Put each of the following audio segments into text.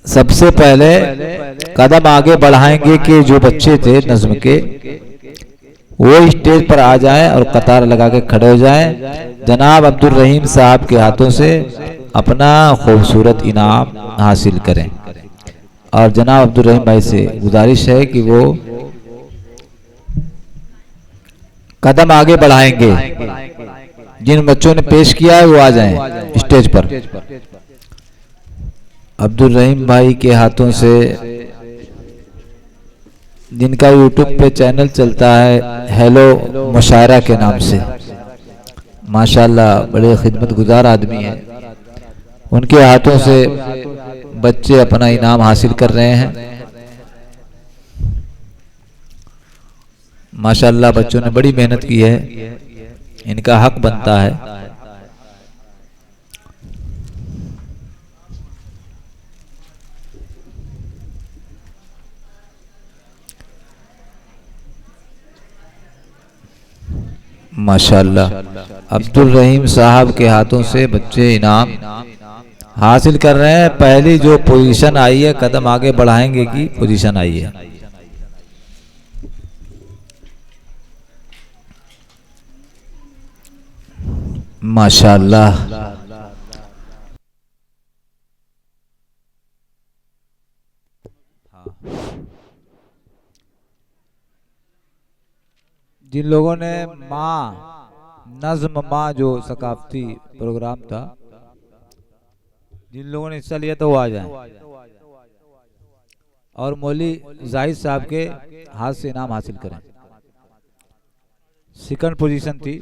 सबसे पहले कदम आगे बढ़ाएंगे कि जो बच्चे थे नज्म के वो स्टेज पर आ जाएं और कतार लगा के खड़े हो जाएं। जनाब अब्दुल रहीम साहब के हाथों से अपना खूबसूरत इनाम हासिल करें। और जनाब अब्दुल रहीम भाई से गुजारिश है कि वो कदम आगे बढ़ाएंगे, जिन बच्चों ने पेश किया है वो आ जाएं स्टेज पर। अब्दुल रहीम भाई के हाथों से, जिनका यूट्यूब पे चैनल चलता है हेलो मुशायरा के नाम से, माशाल्लाह बड़े खिदमत गुजार आदमी हैं, उनके हाथों से बच्चे अपना इनाम हासिल कर रहे हैं। माशाल्लाह बच्चों ने बड़ी मेहनत की है, इनका हक बनता है। माशाल्लाह अब्दुल रहीम साहब के हाथों से बच्चे इनाम हासिल कर रहे हैं। पहली जो पोजीशन आई है, कदम आगे बढ़ाएंगे की पोजीशन आई है। माशाल्लाह जिन लोगों ने माँ नज्म माँ जो सकाफती प्रोग्राम था, जिन लोगों ने हिस्सा लिया था वो आ जाएं और मौली जाहिद साहब के हाथ से इनाम हासिल करें। सेकंड पोजीशन थी,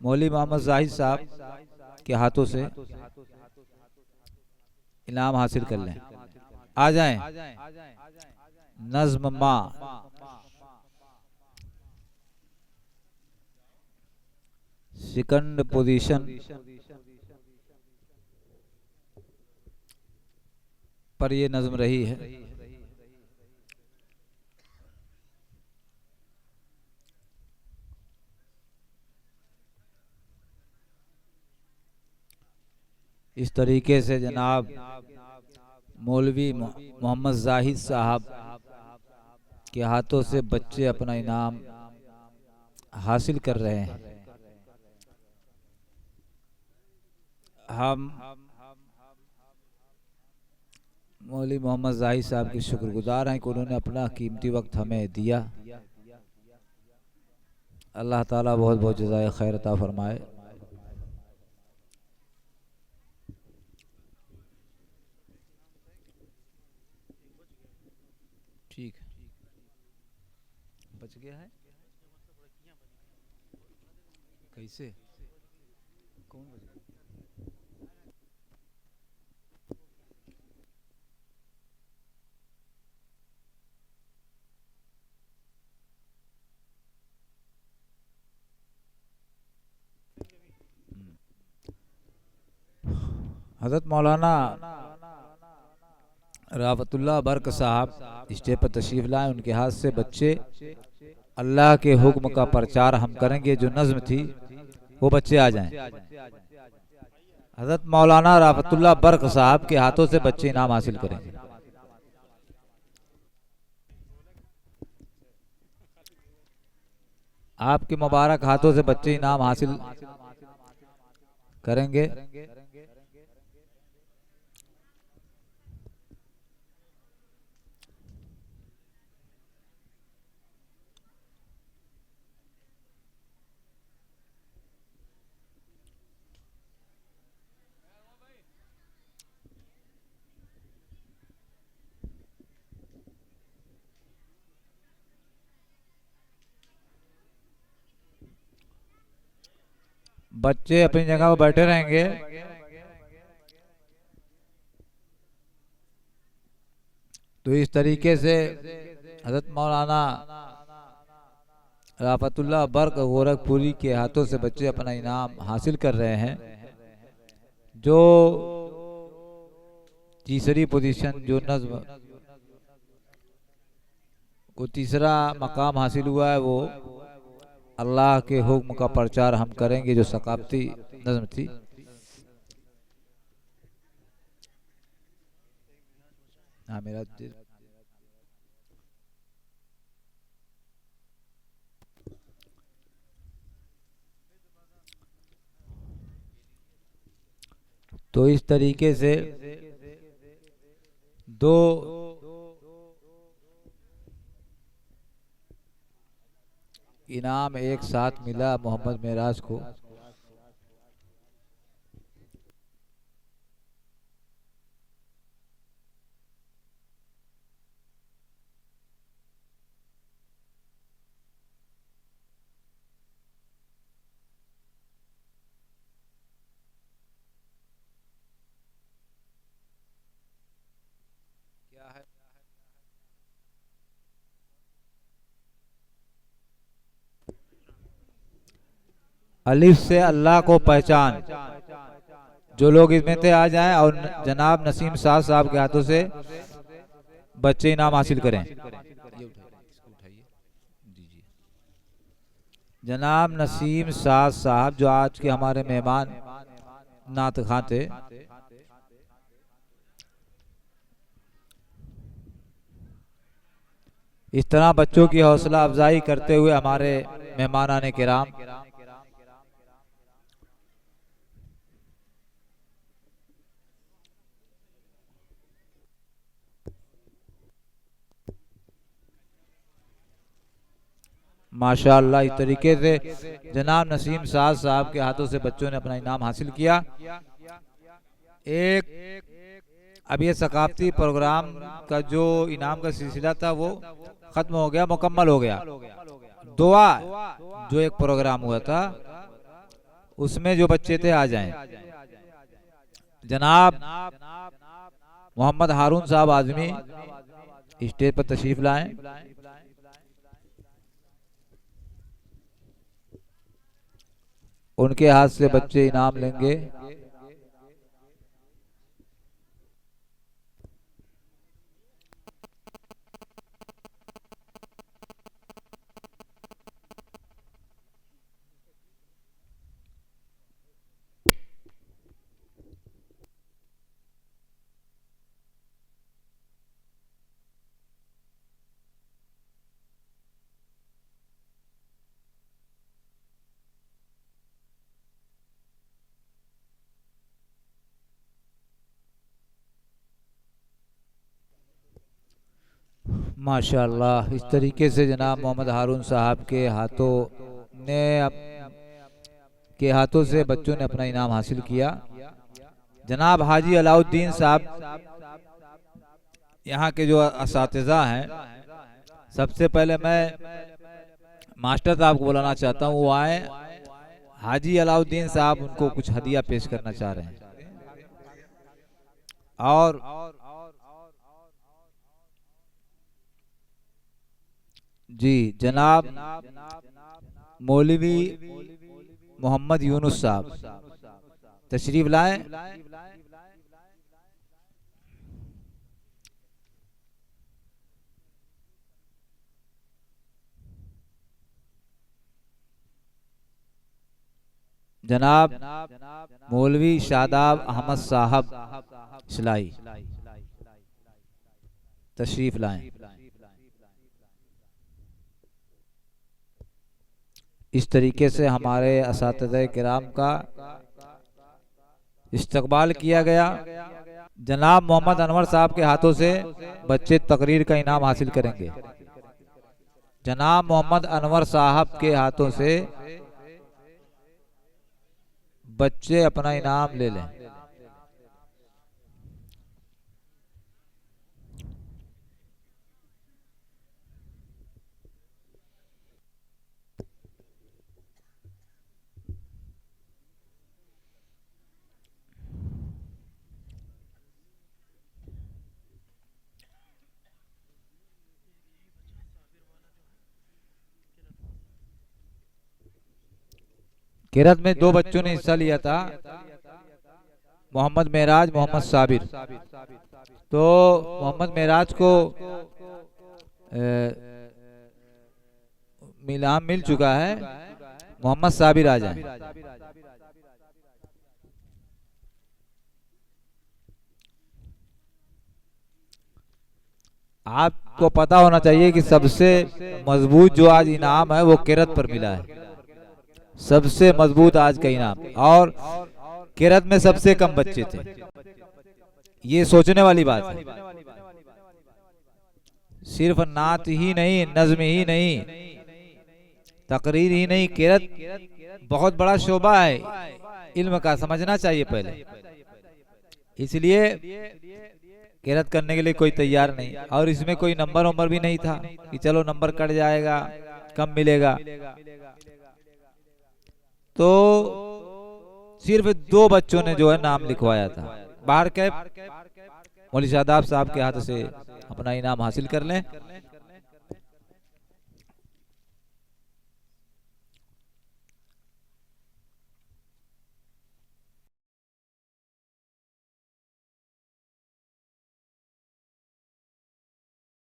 मौली मोहम्मद जाहिद साहब के हाथों से इनाम हासिल कर लें। आ जाएं नज्म माँ। सेकंड पोजीशन पर ये नज्म रही है। इस तरीके से जनाब मौलवी मोहम्मद जाहिद साहब के हाथों से बच्चे अपना इनाम हासिल कर रहे हैं। हम मौलवी मोहम्मद जाहिद साहब के शुक्रगुजार हैं कि उन्होंने अपना कीमती वक्त हमें दिया। अल्लाह ताला बहुत बहुत जज़ाए खैर अता फरमाए। ठीक है, बच गया है कैसे, कौन बच गया? हज़रत मौलाना राफतुल्लाह बर्क साहब स्टेज पर तशरीफ लाए, उनके हाथ से बच्चे अल्लाह के हुक्म का प्रचार हम करेंगे जो नज्म थी वो बच्चे आ जाएं। हज़रत मौलाना राफतुल्लाह बर्क साहब के हाथों से बच्चे इनाम हासिल करेंगे। आपके मुबारक हाथों से बच्चे इनाम हासिल करेंगे। बच्चे अपनी जगह पर बैठे रहेंगे। तो इस तरीके से हज़रत मौलाना राफतुल्लाह बर्क गोरखपुरी के हाथों से बच्चे अपना इनाम हासिल कर रहे हैं। जो तीसरी पोजीशन, जो नज्म को तीसरा मकाम हासिल हुआ है, वो अल्लाह के हुक्म का प्रचार हम करेंगे जो सकाफती नज्म थी। हाँ मेरा तो इस तरीके से दो इनाम एक साथ मिला मोहम्मद मेराज को। क्या है अलिफ से अल्लाह को पहचान। जो लोग इसमें थे आ जाएं और जनाब नसीम साद साहब के हाथों से बच्चे इनाम हासिल करें। जनाब नसीम साद साहब जो आज के हमारे मेहमान नात खां थे, इस तरह बच्चों की हौसला अफजाई करते हुए हमारे मेहमान आने किराम माशाअल्लाह इस तरीके से जनाब नसीम साद साहब के हाथों से बच्चों ने अपना इनाम हासिल किया। एक अब ये सकाफती प्रोग्राम का जो इनाम का सिलसिला था वो खत्म हो गया, मुकम्मल हो गया। दुआ जो एक प्रोग्राम हुआ था उसमें जो बच्चे थे आ जाएं। जनाब मोहम्मद हारून साहब आजमी स्टेज पर तशरीफ लाएं। उनके हाथ से बच्चे इनाम लेंगे। माशाअल्लाह इस तरीके से जनाब मोहम्मद हारून साहब के हाथों से बच्चों ने अपना इनाम हासिल किया। जनाब हाजी अलाउद्दीन साहब यहाँ के जो असातिज़ा हैं, सबसे पहले मैं मास्टर साहब को बुलाना चाहता हूँ, वो आए। हाजी अलाउद्दीन साहब उनको कुछ हदिया पेश करना चाह रहे हैं। और जी जनाब मौलवी मोहम्मद यूनुस साहब तशरीफ लाएं। जनाब मौलवी शादाब अहमद साहब सिलाई तशरीफ लाएं। इस तरीके से हमारे असातिज़े किराम का इस्तकबाल किया गया। जनाब मोहम्मद अनवर साहब के हाथों से बच्चे तकरीर का इनाम हासिल करेंगे। जनाब मोहम्मद अनवर साहब के हाथों से बच्चे अपना इनाम ले लें। किरत में दो बच्चों ने हिस्सा लिया था, मोहम्मद मेराज, मोहम्मद साबिर। तो मोहम्मद मेराज को इनाम मिल चुका है। मोहम्मद साबिर आ जाए। आपको पता होना चाहिए कि सबसे मजबूत जो आज इनाम है वो किरत पर मिला है, सबसे मजबूत आज का इनाम। और किरत में सबसे कम बच्चे थे, ये सोचने वाली बात है। सिर्फ नात ही नहीं, नज्म ही नहीं, तकरीर ही नहीं, किरत बहुत बड़ा शोबा है इल्म का, समझना चाहिए पहले। इसलिए किरत करने के लिए कोई तैयार नहीं, और इसमें कोई नंबर वंबर भी नहीं था कि चलो नंबर कट जाएगा, कम मिलेगा। तो सिर्फ 2 बच्चों ने जो है नाम लिखवाया था। बाहर के मौलवी शादाब साहब के हाथ से अपना इनाम हासिल कर लें।